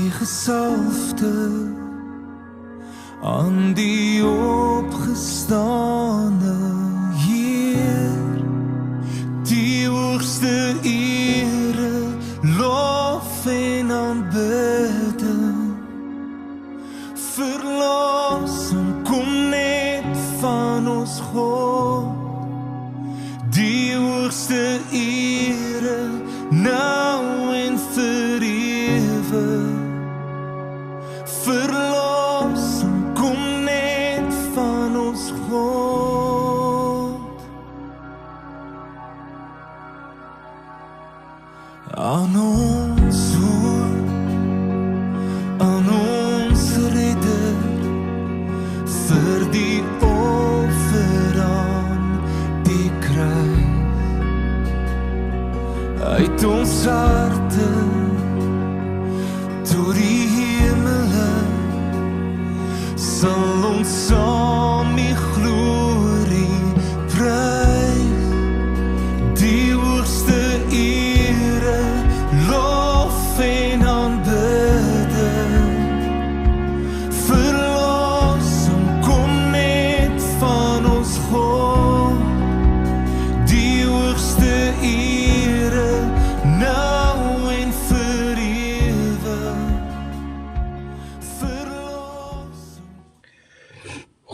die gesalfde, aan die opgestane Heer, die hoogste ere, lof en aanbidding. Verlossing kom net van ons God, die hoogste ere, nou en vir ewig. Verlossing kom net van ons God. Aan ons hoop, aan ons redder, vir die offer aan die kruis. Uit ons harte tot die hemele sal ons saam die glorie prys. Die hoogste ere, lof en aanbidding. Verlossing kom net van ons God, die hoogste ere, nou en vir ewig. Verlossing.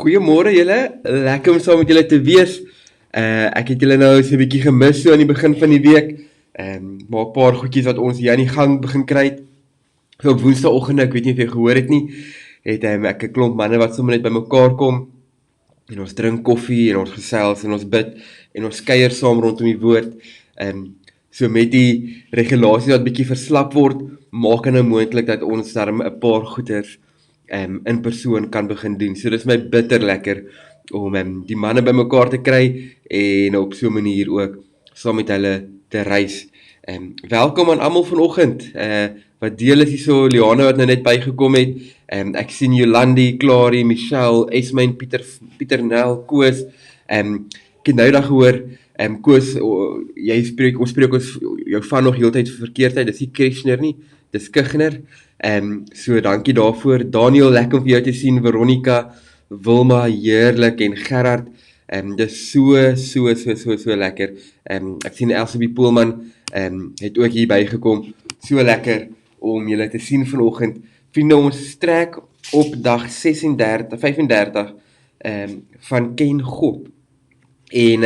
Goeiemôre julle, lekker om saam met julle te wees. Ek het julle nou so 'n bietjie gemis so aan die begin van die week. Maar 'n paar goedjies wat ons hier aan die gang begin kry het. So op Woensdagoggend, ek weet nie of jy gehoor het nie, het ek 'n klomp manne wat sommer net bymekaar kom en ons drink koffie en ons gesels en ons bid en ons kuier saam rondom die woord. So met die regulasies wat bietjie verslap word, maak dit nou moontlik dat ons darm 'n paar goeders in persoon kan begin doen. So dis my bitter lekker om die manne bymekaar te kry en op so 'n manier ook saam met hulle te reis. Welkom aan almal vanoggend. Wat deel is hierso, Liane wat nou net bygekom het. Ek sien Jolandi, Clarie, Michelle, Esmyn, Pieter Nel, Koos. Ek het nou dag gehoor, Koos, ons spreek ons jou van nog heeltyd verkeerd uit. Dis nie Krishner nie, dis Kugner. So dankie daarvoor. Daniel, lekker om vir jou te sien. Veronica, Wilma, heerlik, en Gerard. Dis so lekker. Ek sien Elsabie Poelman het ook hier bygekom. So lekker om julle te sien vanoggend. Vriende, ons strek op dag 35 van Ken God. En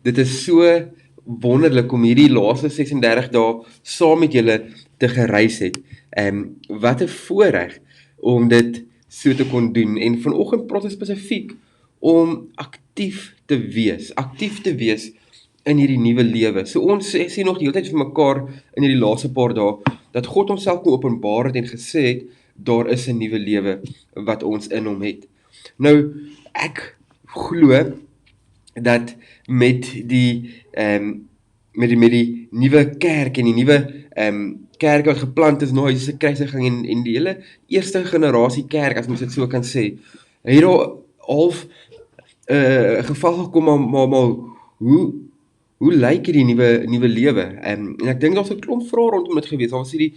dit is so wonderlik om hierdie laaste 36 dae saam met julle te gereis het. Wat 'n voorreg om dit so te kon doen. En vanoggend praat ons spesifiek om aktief te wees in hierdie nuwe lewe. So ons sê nog die hele tyd vir mekaar in hierdie laaste paar dae, dat God homself kon openbaar het en gesê het, daar is 'n nuwe lewe wat ons in hom het. Nou, ek glo dat met die nuwe kerk en die nuwe kerk wat geplant is na Jesus se kruisiging en die hele eerste generasie kerk, as mens dit so kan sê, het daar half geval gekom, maar hoe lyk hierdie nuwe lewe? En ek dink daar's 'n klomp vrae rondom dit gewees. Daar was hierdie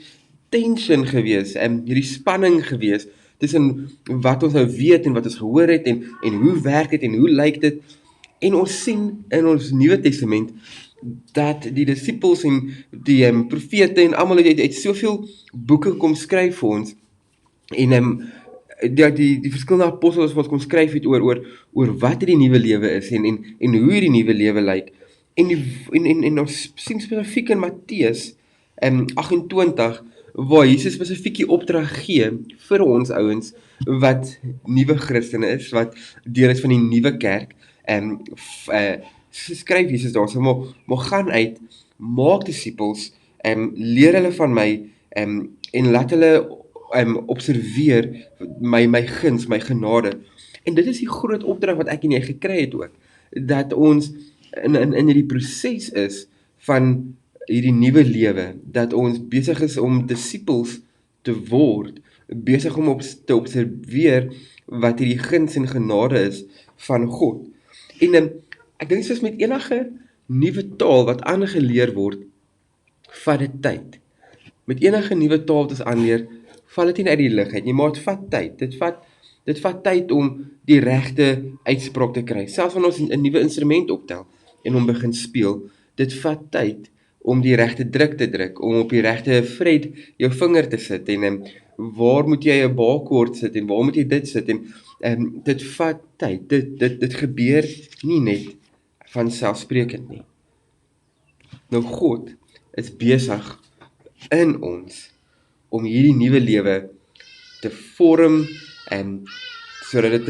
tension gewees, hierdie spanning gewees tussen wat ons nou weet en wat ons gehoor het en hoe werk dit en hoe lyk dit. En ons sien in ons Nuwe Testament dat die disippels en die profete en almal het soveel boeke kom skryf vir ons. En die verskillende apostels wat kom skryf het oor wat hierdie nuwe lewe is en hoe hierdie nuwe lewe lyk. En ons sien spesifiek in Matteus 28 waar Jesus spesifiek die opdrag gee vir ons ouens wat nuwe Christene is, wat deel is van die nuwe kerk. Skryf Jesus daar, so maar gaan uit, maak disippels, leer hulle van my, en laat hulle observeer my guns, my genade. En dit is die groot opdrag wat ek en jy gekry het ook, dat ons in hierdie proses is van hierdie nuwe lewe, dat ons besig is om disippels te word, besig om te observeer wat hierdie guns en genade is van God. En ek dink soos met enige nuwe taal wat aangeleer word, vat dit tyd. Met enige nuwe taal wat ons aanleer, val dit nie uit die lug uit nie, maar dit vat tyd. Dit vat tyd om die regte uitspraak te kry. Selfs wanneer ons 'n nuwe instrument optel en hom begin speel, dit vat tyd om die regte druk te druk, om op die regte fret jou vinger te sit en waar moet jy 'n bakkoord sit en waar moet jy dit sit en dit vat tyd. Dit gebeur nie net van selfsprekend nie. Nou God is besig in ons om hierdie nuwe lewe te vorm en sodat dit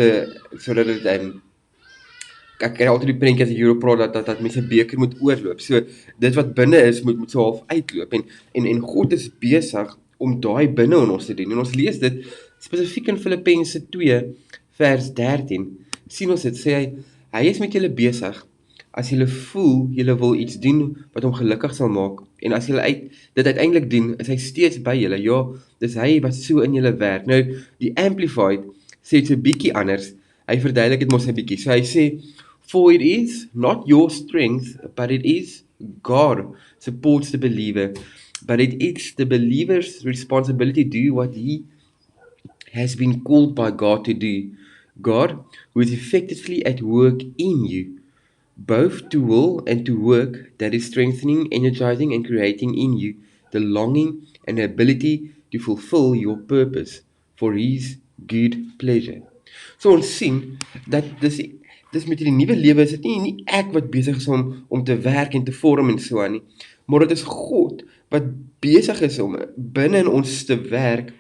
ek kry altyd die prentjie as ek hieroor praat dat mense 'n beker moet oorloop. So dit wat binne is moet so half uitloop en God is besig om daai binne in ons te doen. En ons lees dit spesifiek in Filippense 2 vers 13. Sien ons dit sê hy is met julle besig as julle voel julle wil iets doen wat hom gelukkig sal maak en as julle dit uiteindelik doen, is hy steeds by julle. Ja, dis hy wat so in julle werk. Nou die Amplified sê dit 'n bietjie anders. Hy verduidelik dit mos 'n bietjie. So hy sê for it is not your strength, but it is God supports the believer. But it is the believer's responsibility to do what he has been called by God to do. God, who is effectively at work in you, both to will and to work, that is strengthening, energizing, and creating in you the longing and ability to fulfill your purpose for his good pleasure. So ons sien dat dis met hierdie nuwe lewe is dit nie ek wat besig is om te werk en te vorm en so aan nie, maar dit is God wat besig is om binne in ons te werk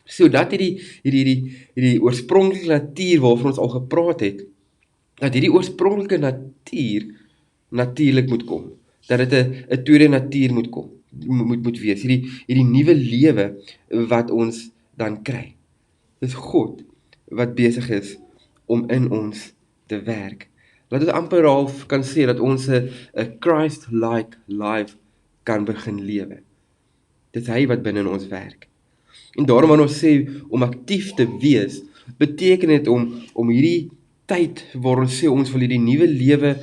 sodat hierdie oorspronklike natuur waarvan ons al gepraat het, dat hierdie oorspronklike natuur natuurlik moet kom, dat dit 'n tweede natuur moet kom, moet wees, hierdie nuwe lewe wat ons dan kry. Dis God wat besig is om in ons te werk. Laat ons amper half kan sê dat ons 'n Christ-like life kan begin lewe. Dis hy wat binne in ons werk. En daarom wanneer ons sê om aktief te wees, beteken dit om hierdie tyd waar ons sê ons wil hierdie nuwe lewe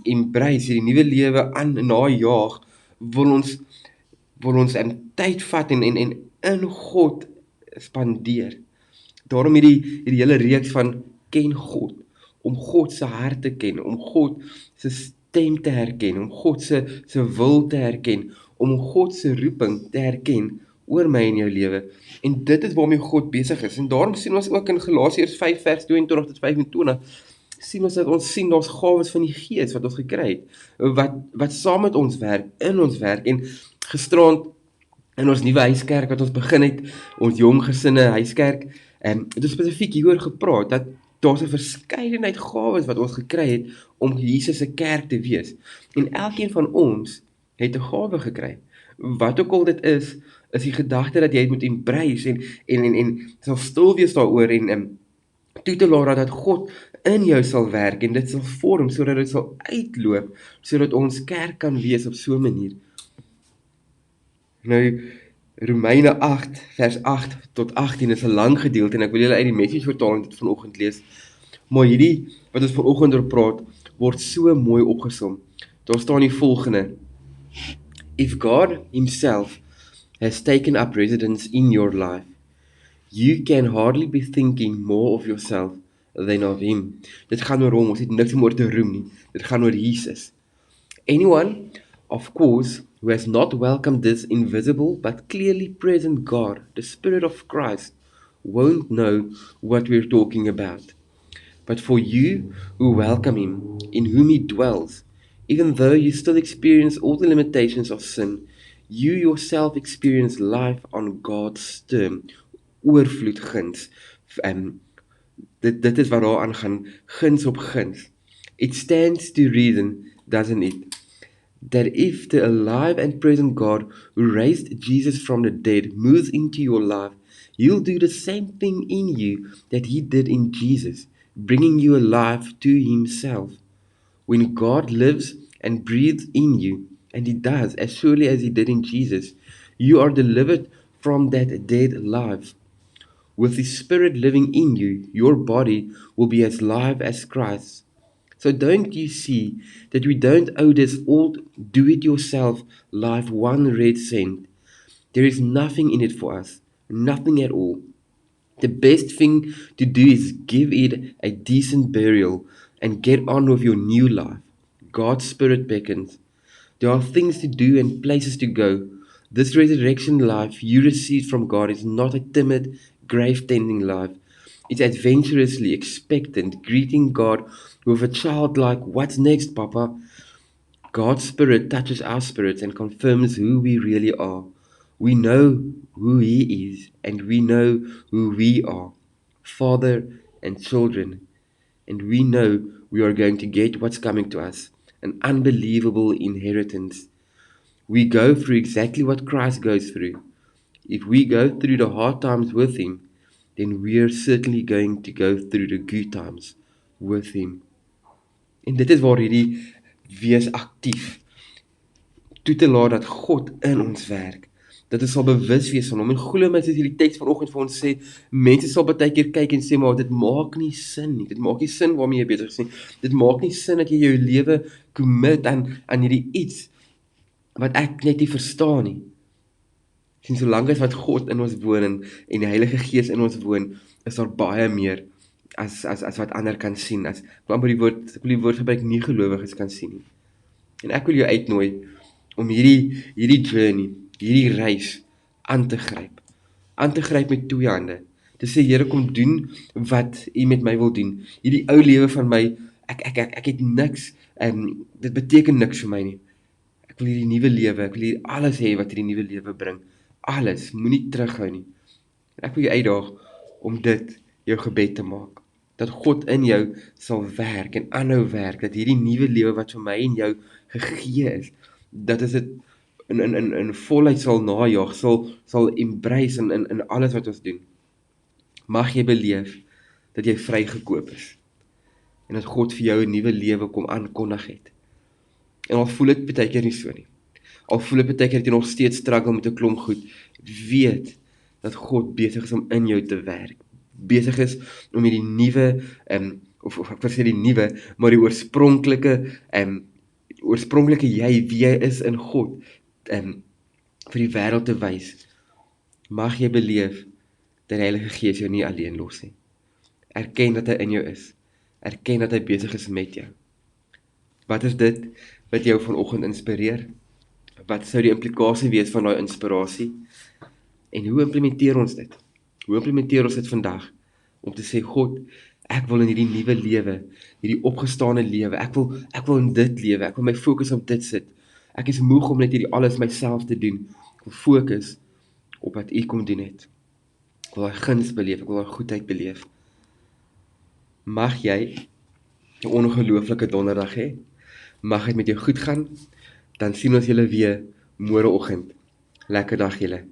embrace, hierdie nuwe lewe najaag, wil ons tyd vat en in God spandeer. Daarom hierdie hele reeks van ken God, om God se hart te ken, om God se stem te herken, om God se wil te herken, om God se roeping te herken oor my en jou lewe. En dit is waarmee God besig is. En daarom sien ons ook in Galasiërs 5 vers 22 tot 25, sien ons dat ons sien daar's gawes van die Gees wat ons gekry het, wat saam met ons werk, in ons werk en gisterand in ons nuwe huiskerk wat ons begin het, ons jong gesinne huiskerk, het ons spesifiek hieroor gepraat dat daar's 'n verskeidenheid gawes wat ons gekry het om Jesus se kerk te wees. En elkeen van ons het 'n gawe gekry. Wat ook al dit is die gedagte dat jy het moet embrace en sal stil wees daaroor en toe te laat dat God in jou sal werk en dit sal vorm sodat dit sal uitloop, sodat ons kerk kan wees op so 'n manier. Nou Romeine 8 vers 8 tot 18 is 'n lang gedeelte en ek wil julle uit die Message vertaling dit vanoggend lees. Maar hierdie wat ons vanoggend oor praat, word so mooi opgesom. Daar staan die volgende: If God himself has taken up residence in your life, you can hardly be thinking more of yourself than of him. Dit gaan oor hom, ons het niks om oor te roem nie. Dit gaan oor Jesus. Anyone, of course, who has not welcomed this invisible but clearly present God, the Spirit of Christ, won't know what we're talking about. But for you who welcome him, in whom he dwells, even though you still experience all the limitations of sin, you yourself experience life on God's term. Oorvloed guns. Dit is wat daar aangaan, guns op guns. It stands to reason, doesn't it, that if the alive and present God who raised Jesus from the dead moves into your life, he'll do the same thing in you that he did in Jesus, bringing you alive to himself. When God lives and breathes in you, and he does as surely as he did in Jesus, you are delivered from that dead life. With his Spirit living in you, your body will be as live as Christ's. So don't you see that we don't owe this old do-it-yourself life one red cent? There is nothing in it for us, nothing at all. The best thing to do is give it a decent burial and get on with your new life. God's Spirit beckons. There are things to do and places to go. This resurrection life you received from God is not a timid, grave-tending life. It's adventurously expectant, greeting God with a childlike, "What's next, Papa?" God's Spirit touches our spirits and confirms who we really are. We know who He is, and we know who we are, Father and children, and we know we are going to get what's coming to us, an unbelievable inheritance. We go through exactly what Christ goes through. If we go through the hard times with Him, then we are certainly going to go through the good times with Him. En dit is waar hierdie wees aktief toe te laat dat God in ons werk. Dat ons sal bewus wees van hom. En glo my, soos hierdie teks vanoggend vir ons sê, mense sal baie keer kyk en sê, maar dit maak nie sin nie. Dit maak nie sin waarmee jy besig is nie. Dit maak nie sin dat jy jou lewe commit aan hierdie iets wat ek net nie verstaan nie. Sien, solank as wat God in ons woon en die Heilige Gees in ons woon, is daar baie meer as wat ander kan sien. Ek wil die woord gebruik, nie gelowiges kan sien nie. En ek wil jou uitnooi om hierdie journey, hierdie reis aan te gryp met twee hande. Te sê, Here, kom doen wat U met my wil doen. Hierdie ou lewe van my, ek het niks, dit beteken niks vir my nie. Ek wil hierdie nuwe lewe, ek wil hier alles hê wat hierdie nuwe lewe bring. Alles, moenie terughou nie. En ek wil jou uitdaag om dit jou gebed te maak. Dat God in jou sal werk en aanhou werk, dat hierdie nuwe lewe wat vir my en jou gegee is, dat is dit in volheid sal najag, sal embrace in alles wat ons doen. Mag jy beleef dat jy vrygekoop is en dat God vir jou 'n nuwe lewe kom aankondig het. En al voel dit baie keer nie so nie. Al voel dit baie keer dat jy nog steeds struggle met 'n klomp goed, weet dat God besig is om in jou te werk. Besig is om hierdie nuwe of ek wil sê die nuwe, maar die oorspronklike jy, wie jy is in God, vir die wêreld te wys. Mag jy beleef dat die Heilige Gees jou nie alleen los nie. Erken dat hy in jou is. Erken dat hy besig is met jou. Wat is dit wat jou vanoggend inspireer? Wat sou die implikasie wees van daai inspirasie? En hoe implementeer ons dit? Hoe implementeer ons dit vandag? Om te sê, God, ek wil in hierdie nuwe lewe, hierdie opgestane lewe, ek wil in dit lewe, ek wil my fokus op dit sit. Ek is moeg om net hierdie alles myself te doen. Ek wil fokus op wat U kom doen het. Ek wil daai guns beleef, ek wil daai goedheid beleef. Mag jy 'n ongelooflike donderdag hê. Mag dit met jou goed gaan. Dan sien ons julle weer môreoggend. Lekker dag julle.